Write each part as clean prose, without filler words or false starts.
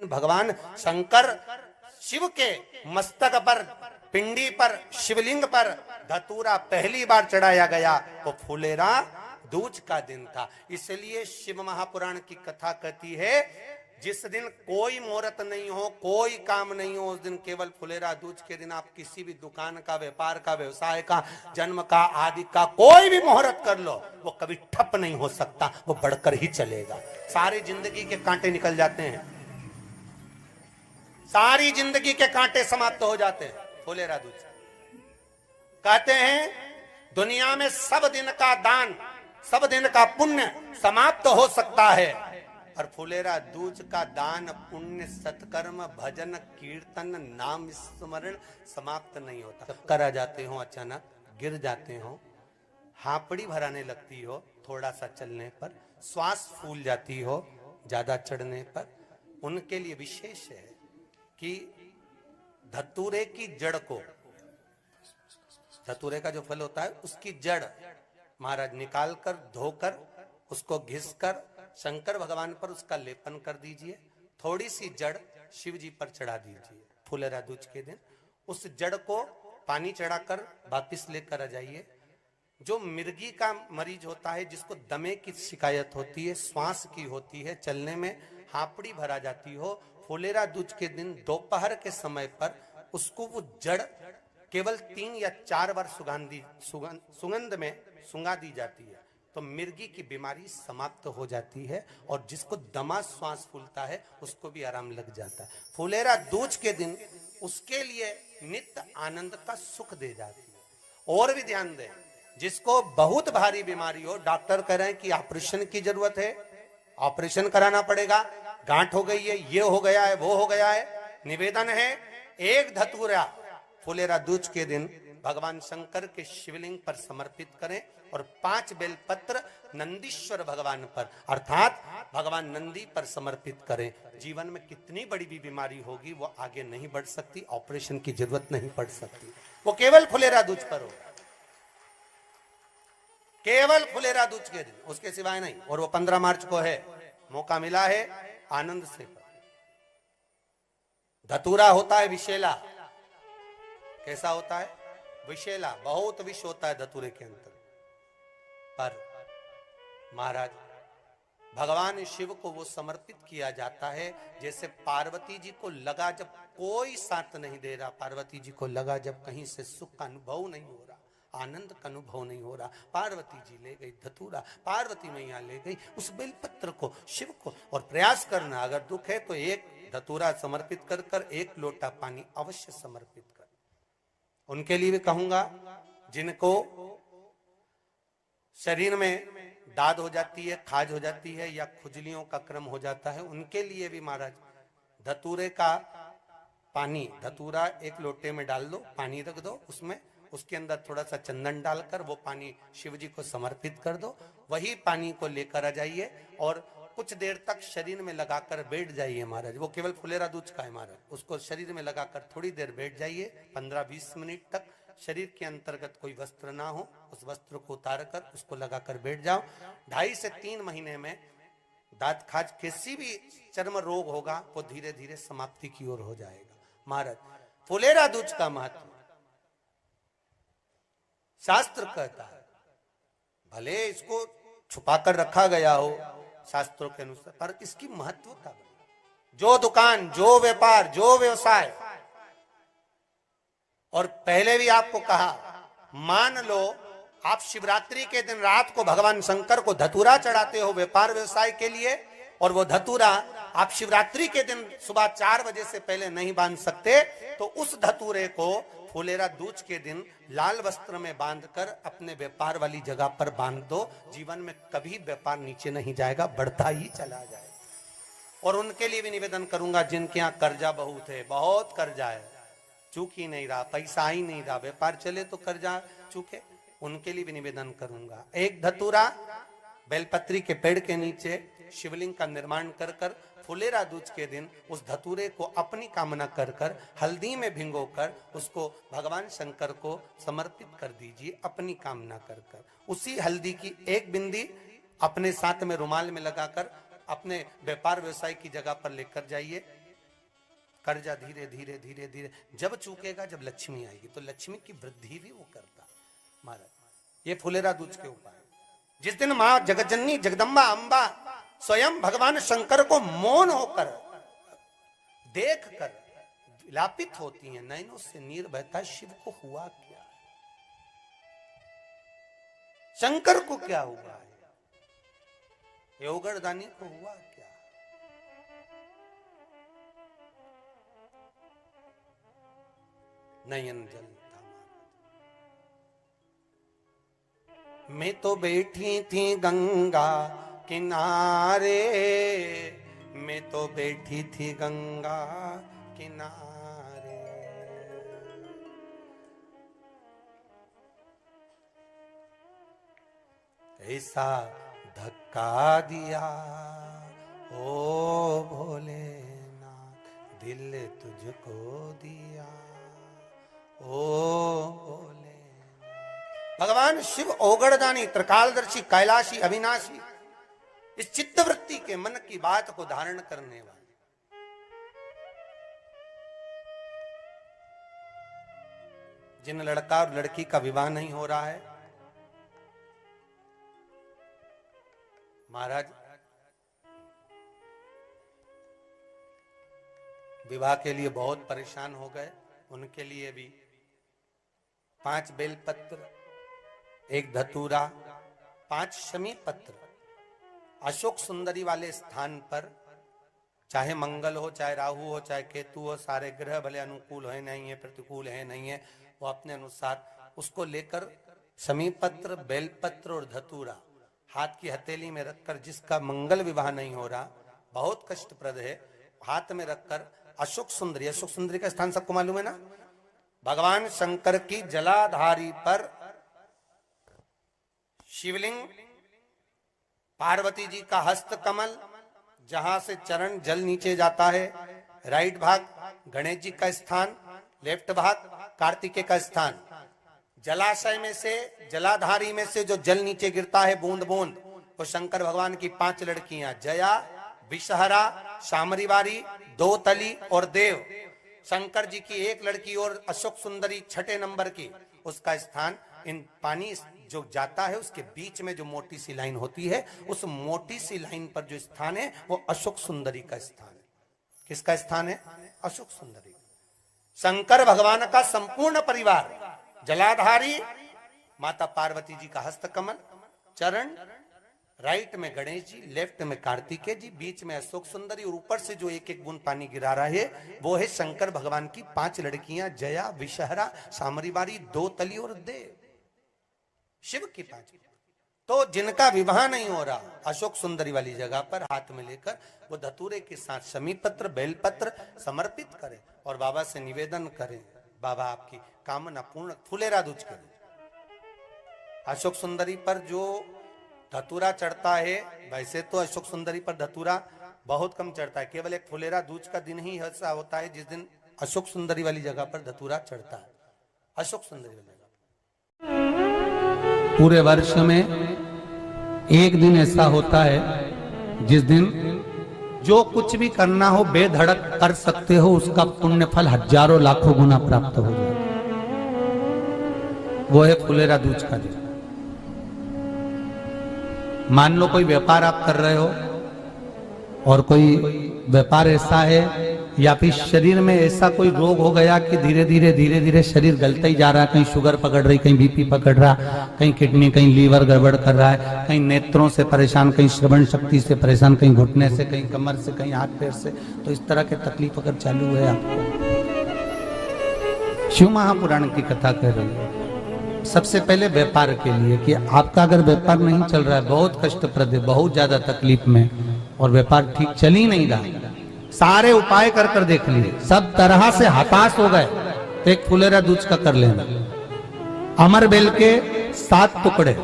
दिन भगवान शंकर शिव के मस्तक पर, पिंडी पर, शिवलिंग पर धतूरा पहली बार चढ़ाया गया तो फुलेरा दूज का दिन था। इसलिए शिव महापुराण की कथा कहती है जिस दिन कोई मुहूर्त नहीं हो, कोई काम नहीं हो, उस दिन केवल फुलेरा दूज के दिन आप किसी भी दुकान का, व्यापार का, व्यवसाय का, जन्म का, आदि का कोई भी मुहूर्त कर लो, वो कभी ठप नहीं हो सकता, वो बढ़कर ही चलेगा। सारी जिंदगी के कांटे निकल जाते हैं, सारी जिंदगी के कांटे समाप्त हो जाते हैं फुलेरा दूज। कहते हैं दुनिया में सब दिन का दान, सब दिन का पुण्य समाप्त हो सकता है, और फुलेरा दूज का दान, पुण्य, सत्कर्म, भजन, कीर्तन, नाम स्मरण समाप्त नहीं होता। चक्कर आ जाते हो, अचानक गिर जाते हो, हापड़ी भराने लगती हो थोड़ा सा चलने पर, श्वास फूल जाती हो ज्यादा चढ़ने पर, उनके लिए विशेष है कि धतूरे की जड़ को, धतूरे का जो फल होता है उसकी जड़ महाराज निकाल कर, धोकर, उसको घिसकर शंकर भगवान पर उसका लेपन कर दीजिए, थोड़ी सी जड़ शिव जी पर चढ़ा दीजिए फुलेरा दूज के दिन। उस जड़ को पानी चढ़ाकर वापिस लेकर आ जाइए। जो मिर्गी का मरीज होता है, जिसको दमे की शिकायत होती है, श्वास की होती है, चलने में हापड़ी भरा जाती हो, फुलेरा दूज के दिन दोपहर के समय पर उसको वो जड़ केवल 3 या 4 बार सुगंध में सुंगा दी जाती है तो मिर्गी की बीमारी समाप्त हो जाती है, और जिसको दमा श्वास फूलता है उसको भी आराम लग जाता है। फुलेरा दूज के दिन उसके लिए नित्य आनंद का सुख दे जाती है। और भी ध्यान दें, जिसको बहुत भारी बीमारी हो, डॉक्टर कह रहे हैं कि ऑपरेशन की जरूरत है, ऑपरेशन कराना पड़ेगा, गांठ हो गई है, ये हो गया है, वो हो गया है, निवेदन है एक धतूरा फुलेरा दूज के दिन भगवान शंकर के शिवलिंग पर समर्पित करें, और 5 बेलपत्र नंदीश्वर भगवान पर अर्थात भगवान नंदी पर समर्पित करें। जीवन में कितनी बड़ी भी बीमारी होगी वो आगे नहीं बढ़ सकती, ऑपरेशन की जरूरत नहीं पड़ सकती, वो केवल फुलेरा दूज पर होगा, केवल फुलेरा दूज के दिन, उसके सिवाय नहीं। और वो 15 मार्च को है, मौका मिला है, आनंद से। धतूरा होता है विषैला, कैसा होता है? विषैला, बहुत विष होता है धतूरे के अंदर। पर महाराज भगवान शिव को वो समर्पित किया जाता है जैसे पार्वती जी को लगा, जब कोई साथ नहीं दे रहा, पार्वती जी को लगा जब कहीं से सुख का अनुभव नहीं हो रहा, आनंद का अनुभव नहीं हो रहा, पार्वती जी ले गई धतूरा, पार्वती मैया ले गई उस बेलपत्र को शिव को। और प्रयास करना, अगर दुख है तो एक धतूरा समर्पित कर कर 1 लोटा पानी अवश्य समर्पित कर। उनके लिए भी कहूंगा जिनको शरीर में दाद हो जाती है, खाज हो जाती है, या खुजलियों का क्रम हो जाता है, उनके लिए भी महाराज धतूरे का पानी, धतूरा 1 लोटे में डाल दो, पानी रख दो उसमें, उसके अंदर थोड़ा सा चंदन डालकर वो पानी शिव जी को समर्पित कर दो। वही पानी को लेकर आ जाइए और कुछ देर तक शरीर में लगाकर बैठ जाइए महाराज। वो केवल फुलेरा दूज का है महाराज, उसको शरीर में लगाकर थोड़ी देर बैठ जाइए, 15-20 मिनट तक। शरीर के अंतर्गत कोई वस्त्र ना हो, उस वस्त्र को उतार कर उसको लगाकर बैठ जाओ। 2.5 से 3 महीने में दांत खाज, किसी भी चर्म रोग होगा वो धीरे धीरे समाप्ति की ओर हो जाएगा। महाराज फुलेरा दूज का महत्व शास्त्र कहता है, भले इसको छुपा कर रखा गया हो शास्त्रों के अनुसार, पर इसकी महत्वता, जो दुकान, जो व्यापार, जो व्यवसाय, और पहले भी आपको कहा, मान लो आप शिवरात्रि के दिन रात को भगवान शंकर को धतूरा चढ़ाते हो व्यापार व्यवसाय के लिए, और वो धतूरा आप शिवरात्रि के दिन सुबह 4 बजे से पहले नहीं बांध सकते, तो उस धतूरे को फुलेरा दूज के दिन लाल वस्त्र में बांधकर अपने व्यापार वाली जगह पर बांध दो। जीवन में कभी व्यापार नीचे नहीं जाएगा, बढ़ता ही चला जाएगा। और उनके लिए भी निवेदन करूंगा जिनके यहाँ कर्जा बहुत है, बहुत कर्जा है, चूक ही नहीं रहा, पैसा ही नहीं रहा, व्यापार चले तो कर्जा चूके, उनके लिए भी निवेदन करूंगा, एक धतूरा बेलपत्री के पेड़ के नीचे शिवलिंग का निर्माण कर कर फुलेरा दूज के दिन उस धतूरे को अपनी कामना कर कर हल्दी में भिंगोकर उसको भगवान शंकर को समर्पित कर दीजिए अपनी कामना कर कर। उसी हल्दी की 1 बिंदी अपने साथ में रुमाल में लगाकर अपने व्यापार व्यवसाय की जगह पर लेकर जाइए। कर्जा धीरे धीरे धीरे धीरे जब चूकेगा, जब लक्ष्मी आएगी तो लक्ष्मी की वृद्धि भी वो करता महाराज। ये फुलेरा दूज के उपाय। जिस दिन मां जगतजननी जगदम्बा अंबा स्वयं भगवान शंकर को मौन होकर देख कर विलापित होती हैं, नैनों से नीर बहता, शिव को हुआ क्या, शंकर को क्या हुआ है, योगरदानी को हुआ क्या। नयन जल था। मैं तो बैठी थी गंगा किनारे, मैं तो बैठी थी गंगा किनारे, ऐसा धक्का दिया ओ भोलेनाथ, दिल तुझको दिया ओ भोले। भगवान शिव ओगड़दानी, त्रिकालदर्शी, कैलाशी, अविनाशी, इस चित्तवृत्ति के मन की बात को धारण करने वाले, जिन लड़का और लड़की का विवाह नहीं हो रहा है, महाराज विवाह के लिए बहुत परेशान हो गए, उनके लिए भी 5 बेलपत्र, 1 धतूरा, 5 शमी पत्र अशोक सुंदरी वाले स्थान पर, चाहे मंगल हो, चाहे राहु हो, चाहे केतु हो, सारे ग्रह भले अनुकूल है नहीं है, प्रतिकूल है नहीं है, वो अपने अनुसार उसको लेकर शमी पत्र, बेलपत्र और धतूरा हाथ की हथेली में रखकर, जिसका मंगल विवाह नहीं हो रहा, बहुत कष्टप्रद है, हाथ में रखकर अशोक सुंदरी, अशोक सुंदरी का स्थान सबको मालूम है ना, भगवान शंकर की जलाधारी पर शिवलिंग, पार्वती जी का हस्त कमल, जहां से चरण जल नीचे जाता है, राइट भाग गणेश जी का स्थान, लेफ्ट भाग कार्तिकेय का स्थान, जलाशय में से, जलाधारी में से जो जल नीचे गिरता है बूंद बूंद, वो शंकर भगवान की 5 लड़कियां, जया, विषहरा, शामरीवारी, दोतली और देव। शंकर जी की 1 लड़की और अशोक सुंदरी 6 नंबर की, उसका स्थान, इन पानी जो जाता है उसके बीच में जो मोटी सी लाइन होती है, उस मोटी सी लाइन पर जो स्थान है वो अशोक सुंदरी का स्थान है। किसका स्थान है? अशोक सुंदरी। शंकर भगवान का संपूर्ण परिवार, जलाधारी माता पार्वती जी का हस्तकमल, चरण, राइट में गणेश जी, लेफ्ट में कार्तिकेय जी, बीच में अशोक सुंदरी, और ऊपर से जो 1-1 बूंद पानी गिरा रहा है वो है शंकर भगवान की 5 लड़कियां, जया, विषहरा, शामरीवारी, दोतली और देव, शिव की 5। तो जिनका विवाह नहीं हो रहा, अशोक सुंदरी वाली जगह पर हाथ में लेकर वो धतूरे के साथ शमी पत्र, बेलपत्र समर्पित करें और बाबा से निवेदन करें, बाबा आपकी कामना पूर्ण, फुलेरा दूज करें। अशोक सुंदरी पर जो धतूरा चढ़ता है, वैसे तो अशोक सुंदरी पर धतूरा बहुत कम चढ़ता है, केवल एक फुलेरा दूज का दिन ही ऐसा होता है जिस दिन अशोक सुंदरी वाली जगह पर धतूरा चढ़ता है। अशोक सुंदरी वाली जगह पूरे वर्ष में एक दिन ऐसा होता है जिस दिन जो कुछ भी करना हो बेधड़क कर सकते हो, उसका पुण्य फल हजारों लाखों गुना प्राप्त हो जाए, वो है फुलेरा दूज का दिन। मान लो कोई व्यापार आप कर रहे हो और कोई व्यापार ऐसा है या फिर शरीर में ऐसा कोई रोग हो गया कि धीरे धीरे शरीर गलता ही जा रहा है, कहीं शुगर पकड़ रही, कहीं बीपी पकड़ रहा, कहीं किडनी, कहीं लीवर गड़बड़ कर रहा है, कहीं नेत्रों से परेशान, कहीं श्रवण शक्ति से परेशान, कहीं घुटने से, कहीं कमर से, कहीं हाथ पैर से, तो इस तरह के तकलीफ अगर चालू है आपको, शिव महापुराण की कथा कह रही है। सबसे पहले व्यापार के लिए कि आपका अगर व्यापार नहीं चल रहा है, बहुत कष्टप्रद है, बहुत ज्यादा तकलीफ में, और व्यापार ठीक चल ही नहीं रहा, सारे उपाय कर कर देख लिए, सब तरह से हताश हो गए, तो एक फुलेरा दूज का कर लेना। अमर बेल के 7 टुकड़े,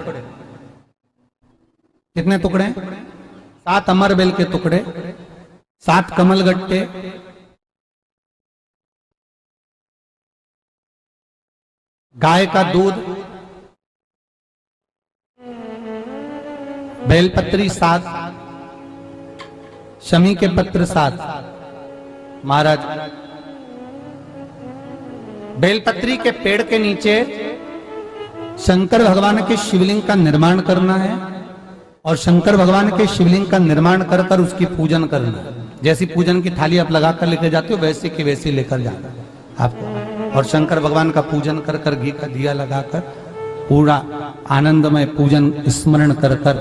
कितने टुकड़े? 7 अमर बेल के टुकड़े, 7 कमल गट्टे, गाय का दूध, बेलपत्री 7, शमी के पत्र 7। महाराज बेलपत्री के पेड़ के नीचे शंकर भगवान के शिवलिंग का निर्माण करना है और शंकर भगवान के शिवलिंग का निर्माण कर कर उसकी पूजन करना है। जैसी पूजन की थाली आप लगा कर लेकर जाते हो वैसे की वैसे लेकर जाना आपको, और शंकर भगवान का पूजन कर कर घी का दिया लगाकर पूरा आनंदमय पूजन स्मरण कर कर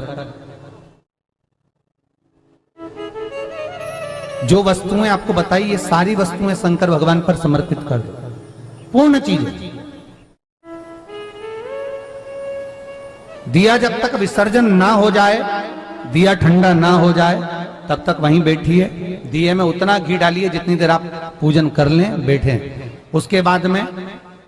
जो वस्तुएं आपको बताई ये सारी वस्तुएं शंकर भगवान पर समर्पित कर दो, पूर्ण चीजें। दिया जब तक विसर्जन ना हो जाए, दिया ठंडा ना हो जाए तब तक वहीं बैठिए। दिए में उतना घी डालिए जितनी देर आप पूजन कर लें, बैठे। उसके बाद में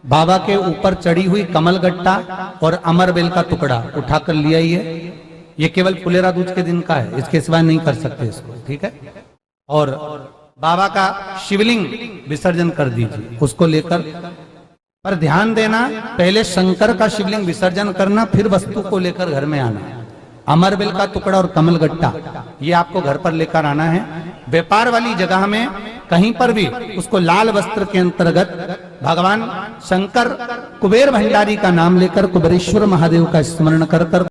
बाबा के ऊपर चढ़ी हुई कमलगट्टा और अमरबेल का टुकड़ा उठाकर ले आइए। ये केवल फुलेरा दूज के दिन का है, इसके सिवाय नहीं कर सकते इसको, ठीक है। और बाबा का शिवलिंग विसर्जन कर दीजिए, उसको लेकर। पर ध्यान देना, पहले शंकर का शिवलिंग विसर्जन करना, फिर वस्तु को लेकर घर में आना। अमरबेल का टुकड़ा और कमलगट्टा ये आपको घर पर लेकर आना है। व्यापार वाली जगह में कहीं पर भी उसको लाल वस्त्र के अंतर्गत भगवान शंकर कुबेर भंडारी का नाम लेकर कुबेरेश्वर महादेव का स्मरण कर कर